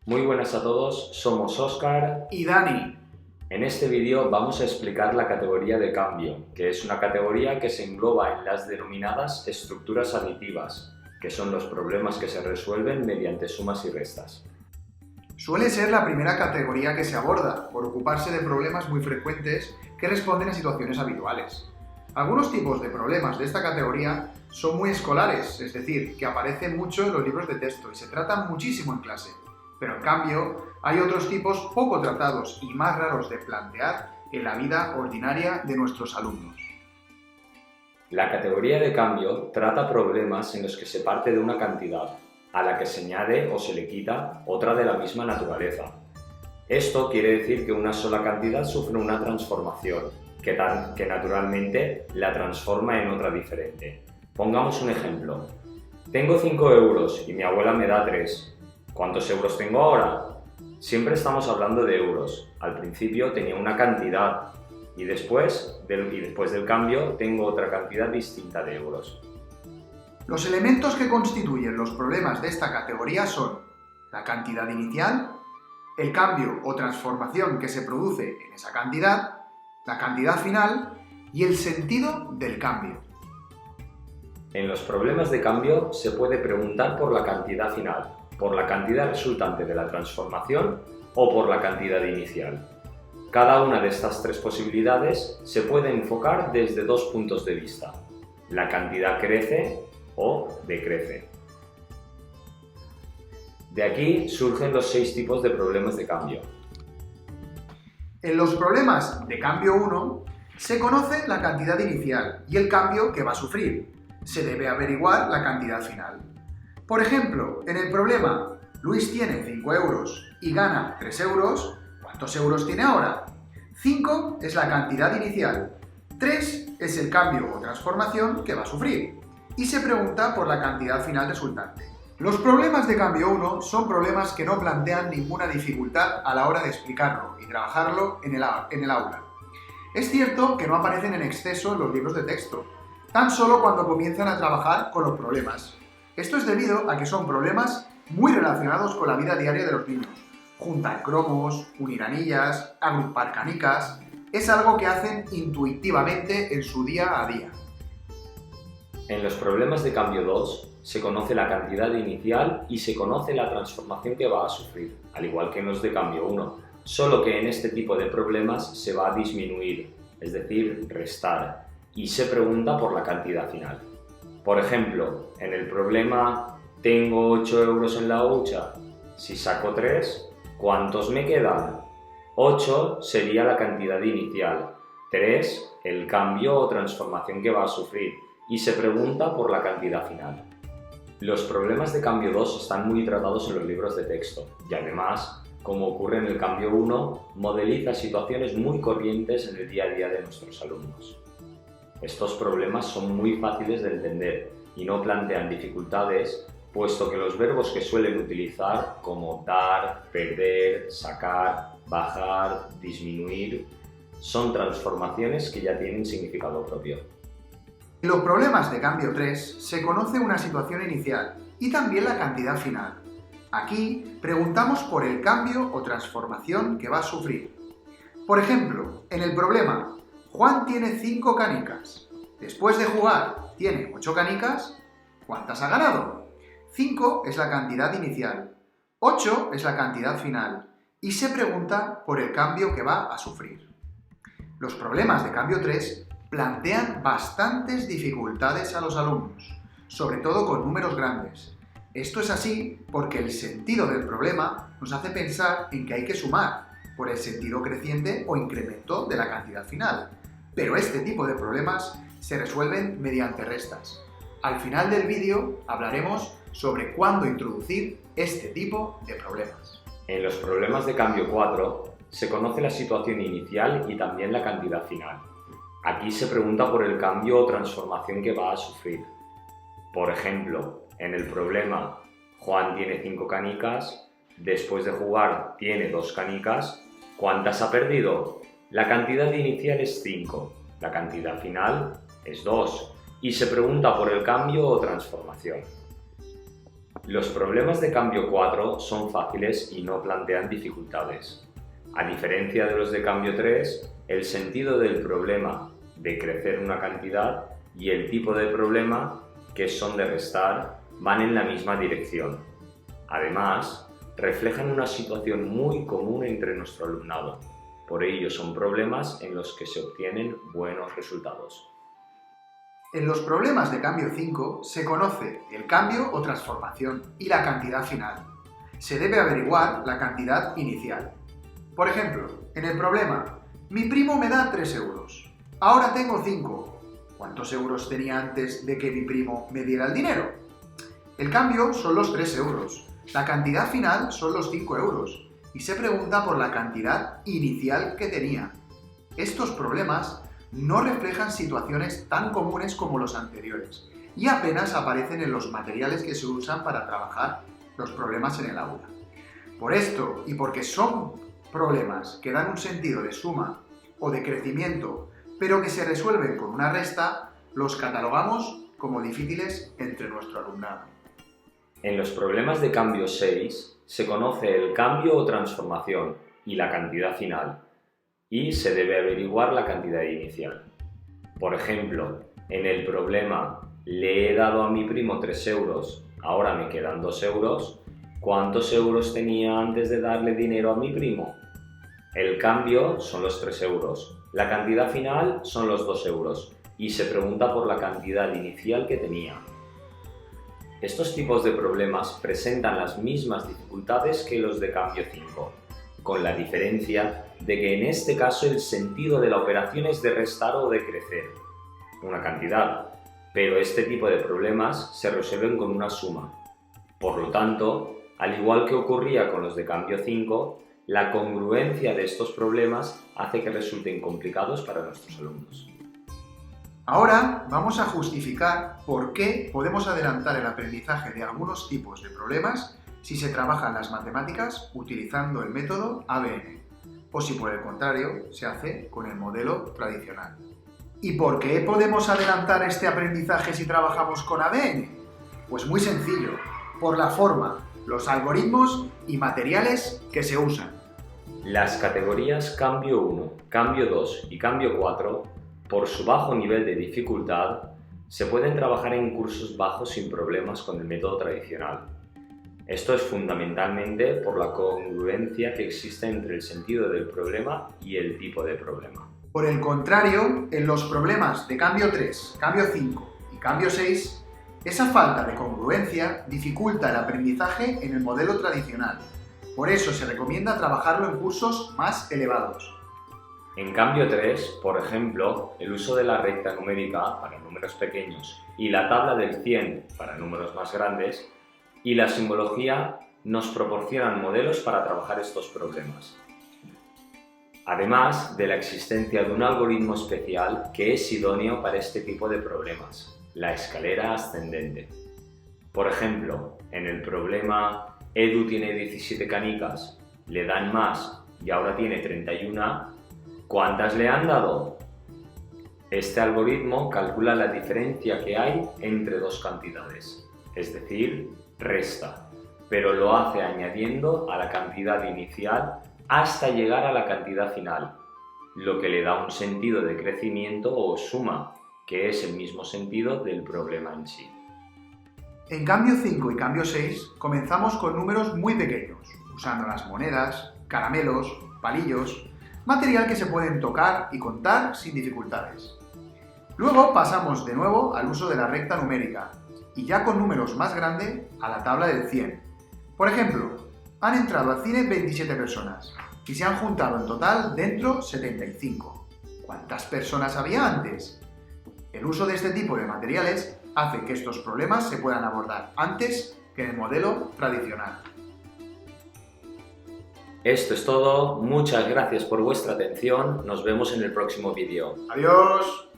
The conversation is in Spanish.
Muy buenas a todos, somos Óscar y Dani. En este vídeo vamos a explicar la categoría de cambio, que es una categoría que se engloba en las denominadas estructuras aditivas, que son los problemas que se resuelven mediante sumas y restas. Suele ser la primera categoría que se aborda, por ocuparse de problemas muy frecuentes que responden a situaciones habituales. Algunos tipos de problemas de esta categoría son muy escolares, es decir, que aparecen mucho en los libros de texto y se tratan muchísimo en clase. Pero en cambio, hay otros tipos poco tratados y más raros de plantear en la vida ordinaria de nuestros alumnos. La categoría de cambio trata problemas en los que se parte de una cantidad, a la que se añade o se le quita otra de la misma naturaleza. Esto quiere decir que una sola cantidad sufre una transformación, que naturalmente la transforma en otra diferente. Pongamos un ejemplo. Tengo 5 euros y mi abuela me da 3. ¿Cuántos euros tengo ahora? Siempre estamos hablando de euros. Al principio tenía una cantidad y después del cambio tengo otra cantidad distinta de euros. Los elementos que constituyen los problemas de esta categoría son la cantidad inicial, el cambio o transformación que se produce en esa cantidad, la cantidad final y el sentido del cambio. En los problemas de cambio se puede preguntar por la cantidad final, por la cantidad resultante de la transformación o por la cantidad inicial. Cada una de estas tres posibilidades se puede enfocar desde dos puntos de vista. La cantidad crece o decrece. De aquí surgen los 6 tipos de problemas de cambio. En los problemas de cambio 1 se conoce la cantidad inicial y el cambio que va a sufrir. Se debe averiguar la cantidad final. Por ejemplo, en el problema Luis tiene 5 euros y gana 3 euros, ¿cuántos euros tiene ahora? 5 es la cantidad inicial, 3 es el cambio o transformación que va a sufrir y se pregunta por la cantidad final resultante. Los problemas de cambio 1 son problemas que no plantean ninguna dificultad a la hora de explicarlo y trabajarlo en el aula. Es cierto que no aparecen en exceso en los libros de texto, tan solo cuando comienzan a trabajar con los problemas. Esto es debido a que son problemas muy relacionados con la vida diaria de los niños. Juntar cromos, unir anillas, agrupar canicas, es algo que hacen intuitivamente en su día a día. En los problemas de cambio 2 se conoce la cantidad inicial y se conoce la transformación que va a sufrir, al igual que en los de cambio 1, solo que en este tipo de problemas se va a disminuir, es decir, restar, y se pregunta por la cantidad final. Por ejemplo, en el problema tengo 8 euros en la hucha, si saco 3, ¿cuántos me quedan? 8 sería la cantidad inicial, 3 el cambio o transformación que va a sufrir, y se pregunta por la cantidad final. Los problemas de cambio 2 están muy tratados en los libros de texto y además, como ocurre en el cambio 1, modeliza situaciones muy corrientes en el día a día de nuestros alumnos. Estos problemas son muy fáciles de entender y no plantean dificultades, puesto que los verbos que suelen utilizar, como dar, perder, sacar, bajar, disminuir, son transformaciones que ya tienen significado propio. En los problemas de cambio 3 se conoce una situación inicial y también la cantidad final. Aquí preguntamos por el cambio o transformación que va a sufrir. Por ejemplo, en el problema Juan tiene 5 canicas. Después de jugar tiene 8 canicas. ¿Cuántas ha ganado? 5 es la cantidad inicial, 8 es la cantidad final y se pregunta por el cambio que va a sufrir. Los problemas de cambio 3 plantean bastantes dificultades a los alumnos, sobre todo con números grandes. Esto es así porque el sentido del problema nos hace pensar en que hay que sumar por el sentido creciente o incremento de la cantidad final. Pero este tipo de problemas se resuelven mediante restas. Al final del vídeo hablaremos sobre cuándo introducir este tipo de problemas. En los problemas de cambio 4 se conoce la situación inicial y también la cantidad final. Aquí se pregunta por el cambio o transformación que va a sufrir. Por ejemplo, en el problema Juan tiene 5 canicas, después de jugar tiene 2 canicas, ¿cuántas ha perdido? La cantidad inicial es 5, la cantidad final es 2 y se pregunta por el cambio o transformación. Los problemas de cambio 4 son fáciles y no plantean dificultades. A diferencia de los de cambio 3, el sentido del problema de crecer una cantidad y el tipo de problema, que son de restar, van en la misma dirección. Además, reflejan una situación muy común entre nuestro alumnado. Por ello son problemas en los que se obtienen buenos resultados. En los problemas de cambio 5 se conoce el cambio o transformación y la cantidad final. Se debe averiguar la cantidad inicial. Por ejemplo, en el problema, mi primo me da 3 euros. Ahora tengo 5. ¿Cuántos euros tenía antes de que mi primo me diera el dinero? El cambio son los 3 euros. La cantidad final son los 5 euros. Y se pregunta por la cantidad inicial que tenía. Estos problemas no reflejan situaciones tan comunes como los anteriores y apenas aparecen en los materiales que se usan para trabajar los problemas en el aula. Por esto, y porque son problemas que dan un sentido de suma o de crecimiento, pero que se resuelven con una resta, los catalogamos como difíciles entre nuestro alumnado. En los problemas de cambio 6 se conoce el cambio o transformación y la cantidad final, y se debe averiguar la cantidad inicial. Por ejemplo, en el problema le he dado a mi primo 3 euros, ahora me quedan 2 euros, ¿cuántos euros tenía antes de darle dinero a mi primo? El cambio son los 3 euros, la cantidad final son los 2 euros y se pregunta por la cantidad inicial que tenía. Estos tipos de problemas presentan las mismas dificultades que los de cambio 5, con la diferencia de que en este caso el sentido de la operación es de restar o de crecer una cantidad, pero este tipo de problemas se resuelven con una suma. Por lo tanto, al igual que ocurría con los de cambio 5, la congruencia de estos problemas hace que resulten complicados para nuestros alumnos. Ahora vamos a justificar por qué podemos adelantar el aprendizaje de algunos tipos de problemas si se trabajan las matemáticas utilizando el método ABN, o si por el contrario se hace con el modelo tradicional. ¿Y por qué podemos adelantar este aprendizaje si trabajamos con ABN? Pues muy sencillo, por la forma, los algoritmos y materiales que se usan. Las categorías cambio 1, cambio 2 y cambio 4, por su bajo nivel de dificultad, se pueden trabajar en cursos bajos sin problemas con el método tradicional. Esto es fundamentalmente por la congruencia que existe entre el sentido del problema y el tipo de problema. Por el contrario, en los problemas de cambio 3, cambio 5 y cambio 6, esa falta de congruencia dificulta el aprendizaje en el modelo tradicional. Por eso se recomienda trabajarlo en cursos más elevados. En cambio 3, por ejemplo, el uso de la recta numérica para números pequeños y la tabla del 100 para números más grandes y la simbología nos proporcionan modelos para trabajar estos problemas. Además de la existencia de un algoritmo especial que es idóneo para este tipo de problemas, la escalera ascendente. Por ejemplo, en el problema Edu tiene 17 canicas, le dan más y ahora tiene 31, ¿cuántas le han dado? Este algoritmo calcula la diferencia que hay entre dos cantidades, es decir, resta, pero lo hace añadiendo a la cantidad inicial hasta llegar a la cantidad final, lo que le da un sentido de crecimiento o suma, que es el mismo sentido del problema en sí. En cambio 5 y cambio 6 comenzamos con números muy pequeños, usando las monedas, caramelos, palillos, material que se pueden tocar y contar sin dificultades. Luego pasamos de nuevo al uso de la recta numérica y ya con números más grandes a la tabla del 100. Por ejemplo, han entrado al cine 27 personas y se han juntado en total dentro 75. ¿Cuántas personas había antes? El uso de este tipo de materiales hace que estos problemas se puedan abordar antes que en el modelo tradicional. Esto es todo, muchas gracias por vuestra atención, nos vemos en el próximo vídeo. ¡Adiós!